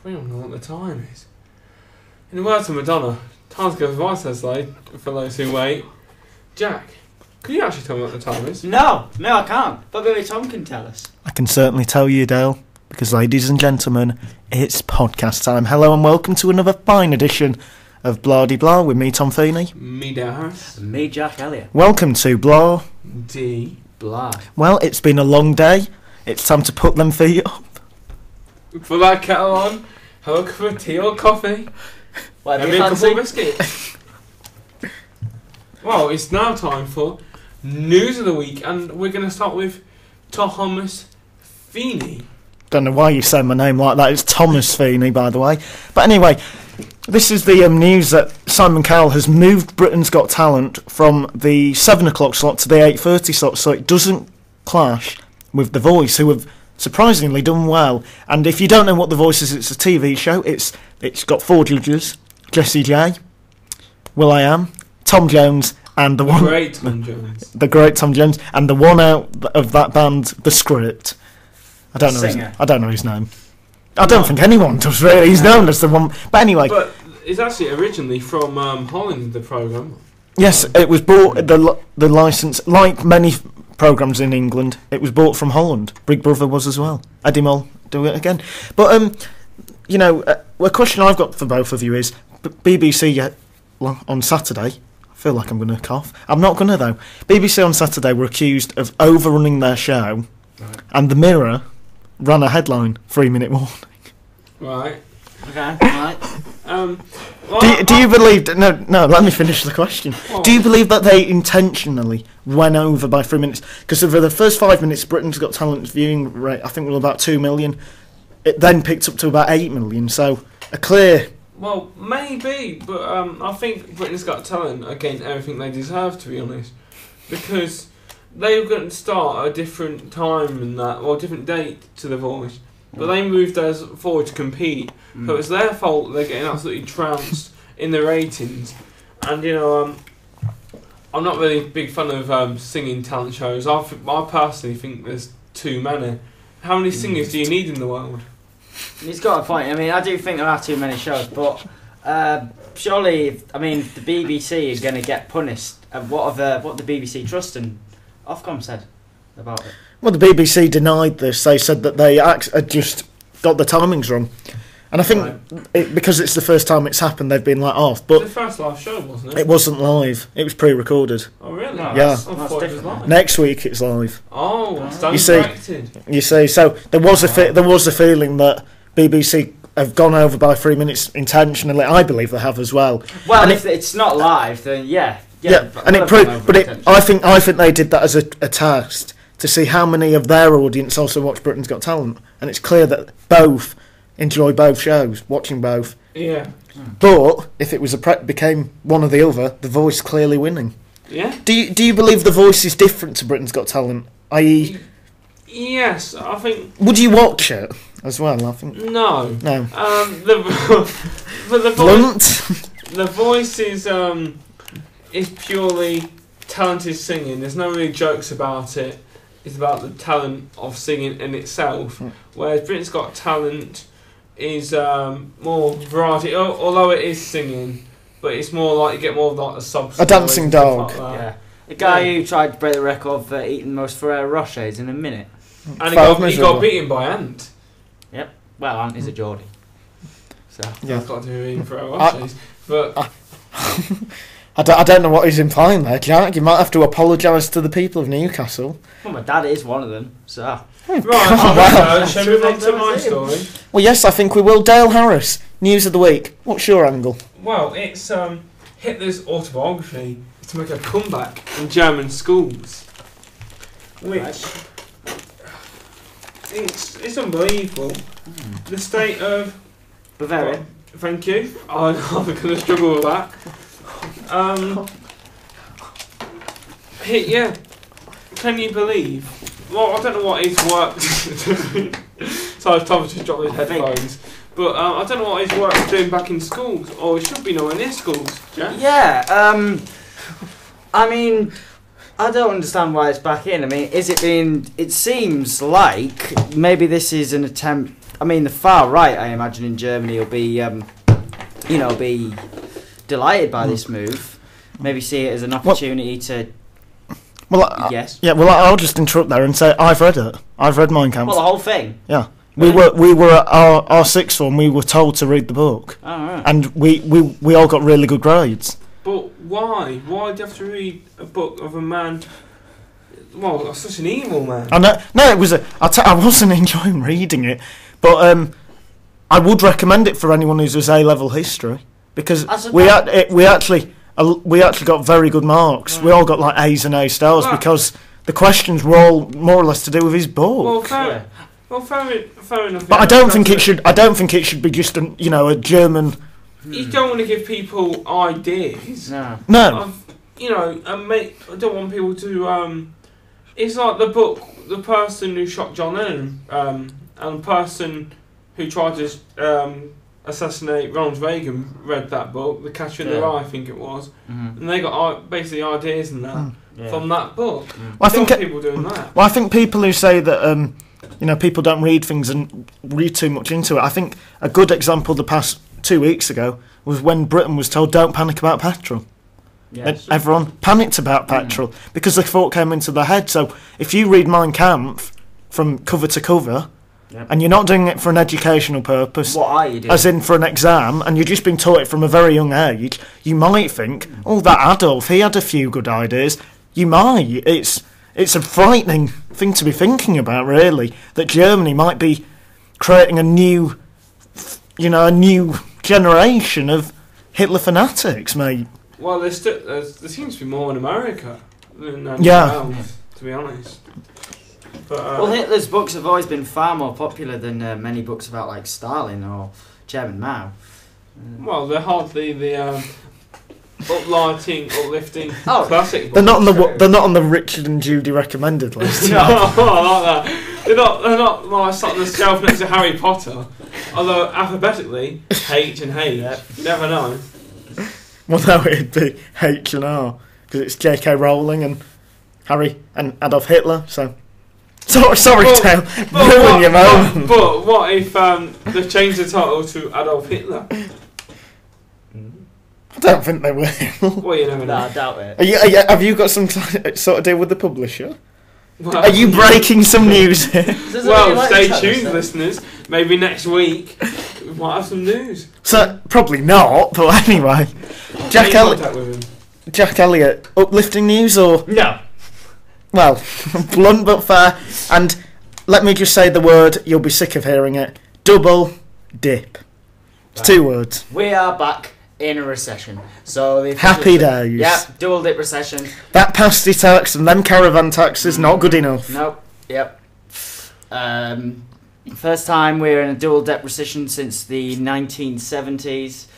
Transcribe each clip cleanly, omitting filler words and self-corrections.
We don't know what the time is. In the words of Madonna, time goes by so slowly for those who wait. Jack, could you actually tell me what the time is? No, I can't. But maybe Tom can tell us. I can certainly tell you, Dale, because ladies and gentlemen, it's podcast time. Hello and welcome to another fine edition of Blah De Blah with me, Tom Feeney. Me, Dale Harris. And me, Jack Elliott. Welcome to Blah D. Blah. Well, it's been a long day. It's time to put them feet up. Put that kettle on, have a cup of tea or coffee, Whatever maybe you a couple fancy. of biscuits. Well, it's now time for News of the Week, and we're going to start with Thomas Feeney. Don't know why you say my name like that. It's Thomas Feeney, by the way. But anyway, this is the news that Simon Cowell has moved Britain's Got Talent from the 7 o'clock slot to the 8:30 slot, so it doesn't clash with The Voice, who have surprisingly done well. And if you don't know what The Voice is, it's a TV show. It's got 4 judges: Jessie J, will.i.am, Tom Jones, and the Great Tom Jones. the great Tom Jones, and the one out of that band, The Script. I don't know his name. I don't think anyone does really. He's known as the one. But anyway. But it's actually originally from Holland, the programme. Yes, it was bought, the licence, like many programmes in England, it was bought from Holland. Big Brother was as well. Eddie Mull, do it again. But, a question I've got for both of you is, BBC on Saturday, I feel like I'm going to cough. I'm not going to though. BBC on Saturday were accused of overrunning their show, Right. and The Mirror ran a headline, 3-minute warning. Right. Okay, right. Well, Do you believe... No, let me finish the question. Oh. Do you believe that they intentionally went over by 3 minutes? Because for the first 5 minutes, Britain's Got Talent's viewing rate, I think, was about 2 million. It then picked up to about 8 million, so a clear... Well, maybe, but I think Britain's Got Talent are getting everything they deserve, to be honest. Because they were going to start at a different time and that, or a different date to The Voice. But they moved theirs forward to compete. So it's their fault they're getting absolutely trounced in the ratings. And, I'm not really a big fan of singing talent shows. I personally think there's too many. How many singers do you need in the world? He's got a point. I mean, I do think there are too many shows, but surely, the BBC are going to get punished. What the BBC Trust and Ofcom said about it. Well, the BBC denied this. They said that they had just got the timings wrong. And I think because it's the first time it's happened, they've been off. It was But the first live show, wasn't it? it wasn't live. It was pre-recorded. Oh, really? No, Yeah. I thought it was live. Next week it's live. Oh, it's done You see- directed. You see, so there was a feeling that BBC have gone over by 3 minutes intentionally. I believe they have as well. Well, And if it's not live, then yeah. Yeah, and it proved. But I think they did that as a test to see how many of their audience also watch Britain's Got Talent, and it's clear that both enjoy both shows, watching both. Yeah. But if it was became one or the other, The Voice clearly winning. Yeah? Do you believe The Voice is different to Britain's Got Talent? I.e., Yes, I think... would you watch it as well? I think No. no. But the voice... Blunt. The Voice is purely talented singing. There's no really jokes about it. It's about the talent of singing in itself. Whereas Britain's Got Talent is more variety, although it is singing, but it's more like you get more of a sub. A dancing dog. Yeah. The guy who tried to break the record for eating most Ferrero Rochers in a minute. And he Five got miserable. beaten by Ant. Yep. Well, Ant is a Geordie. So. Yeah. That's got to do with eating Ferrero Rochers. But I don't know what he's implying there, Jack. You might have to apologise to the people of Newcastle. Well, my dad is one of them, so... right, Wow. shall we move on to my story? Well, yes, I think we will. Dale Harris, News of the Week. What's your angle? Well, it's Hitler's autobiography is to make a comeback in German schools, which it's unbelievable. The state of Bavaria. Thank you. I'm going to struggle with that. Yeah. Can you believe? Well, I don't know what his work. Sorry, Thomas just dropped his headphones. But I don't know what his work is doing back in schools, or it should be nowhere near schools. Yeah. Yeah. I don't understand why it's back in. I mean, is it being... It seems like maybe this is an attempt... I mean, the far right, I imagine, in Germany will be, be delighted by this move. Maybe see it as an opportunity to... Well, yes. Yeah, well, I'll just interrupt there and say I've read it. I've read Mein Kampf. Well, the whole thing? Yeah. We were at our sixth form, we were told to read the book. Oh, right. And we all got really good grades. But why? Why do you have to read a book of a man... Well, such an evil man. I know. No, it was I wasn't enjoying reading it, but I would recommend it for anyone who does A-level history because we actually got very good marks. Right. We all got like A's and A stars because the questions were all more or less to do with his book. Well, fair enough. But I don't think it should. I don't think it should be just a German. You don't want to give people ideas. No. I don't want people to. It's like the book, the person who shot John Lennon, and the person who tried to assassinate Ronald Reagan read that book, The Catcher in the Rye, I think it was, and they got basically ideas and that from that book. Well, I think people doing that. Well, I think people who say that people don't read things and read too much into it. I think a good example the past 2 weeks ago was when Britain was told don't panic about petrol. Yes. Everyone panicked about petrol because the thought came into their head. So if you read Mein Kampf from cover to cover, and you're not doing it for an educational purpose, what are you doing? As in for an exam, and you're just being taught it from a very young age, you might think, oh, that Adolf, he had a few good ideas. You might. It's a frightening thing to be thinking about, really, that Germany might be creating a new generation of Hitler fanatics, mate. Well, there seems to be more in America than else, to be honest. But, well, Hitler's books have always been far more popular than many books about like Stalin or Chairman Mao. Well, they're hardly the uplifting classic books. They're not on the Richard and Judy recommended list. No, I like that. They're not like sat on the shelf next to Harry Potter. Although alphabetically, H and H. You never know. Well, no, it'd be H and R because it's J.K. Rowling and Harry and Adolf Hitler. So, sorry, Tail, ruin your moment. But what if they changed the title to Adolf Hitler? I don't think they will. Well, you never know. No, I doubt it. Have you got some sort of deal with the publisher? Well, are you breaking some news here? Well, stay tuned, listeners. Maybe next week we might have some news. So probably not, but anyway, Jack Elliott, uplifting news or no? Well, blunt but fair. And let me just say the word. You'll be sick of hearing it. Double dip. It's 2 words. We are back in a recession. So happy days. Yeah, double dip recession. That pasty tax and them caravan taxes not good enough. Nope. Yep. First time we're in a double dip recession since the 1970s.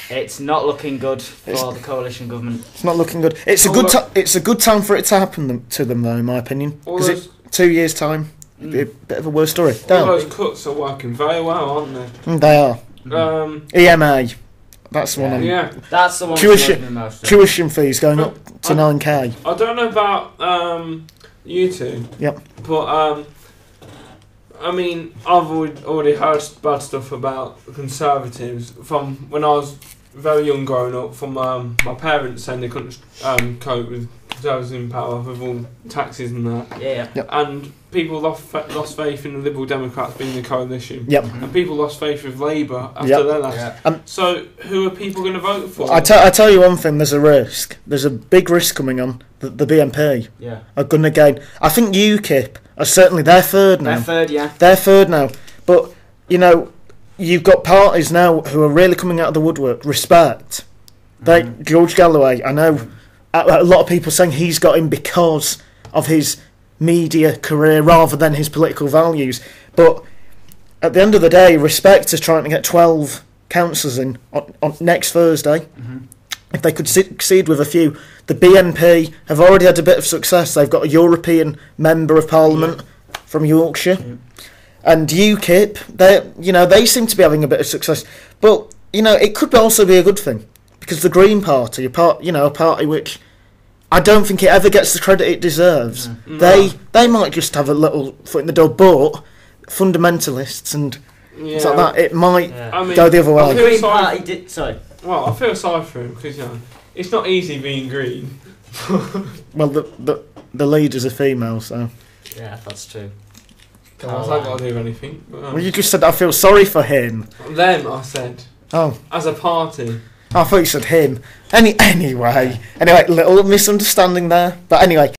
It's not looking good for the coalition government. It's not looking good. It's a good time for it to happen to them, though, in my opinion. Because it's 2 years' time. It'd be a bit of a worse story. All those cuts are working very well, aren't they? They are. EMA. That's the one. That's the one. Tuition fees going up to 9k. I don't know about you two. Yep. But I mean, I've already heard bad stuff about the Conservatives from when I was very young growing up. From my parents saying they couldn't cope with Conservatives in power with all taxes and that. Yeah. Yep. And people lost faith in the Liberal Democrats being the coalition. Yep. And people lost faith with Labour after their last. Yeah. So who are people going to vote for? I tell you one thing. There's a risk. There's a big risk coming on. The BNP are going to gain. I think UKIP are certainly they're third now. They're third now. But you've got parties now who are really coming out of the woodwork. Respect. George Galloway. I know a lot of people saying he's got in because of his media career rather than his political values. But at the end of the day, Respect is trying to get 12 councillors in on next Thursday. Mm-hmm. If they could succeed with a few. The BNP have already had a bit of success. They've got a European Member of Parliament from Yorkshire. Yeah. And UKIP, they seem to be having a bit of success. But, it could also be a good thing. Because the Green Party, a party which I don't think it ever gets the credit it deserves. No. They might just have a little foot in the door, but fundamentalists and Yeah. stuff like that, it might Yeah. I mean, go the other I way. feel Green sorry- Party did. Sorry. Well, I feel sorry for him because it's not easy being green. Well, the leader's a female, so. Yeah, that's true. That's not got to do with anything. But, Well, you just said I feel sorry for him. them, I said, Oh, as a party. I thought you said him. Anyway, little misunderstanding there. But anyway,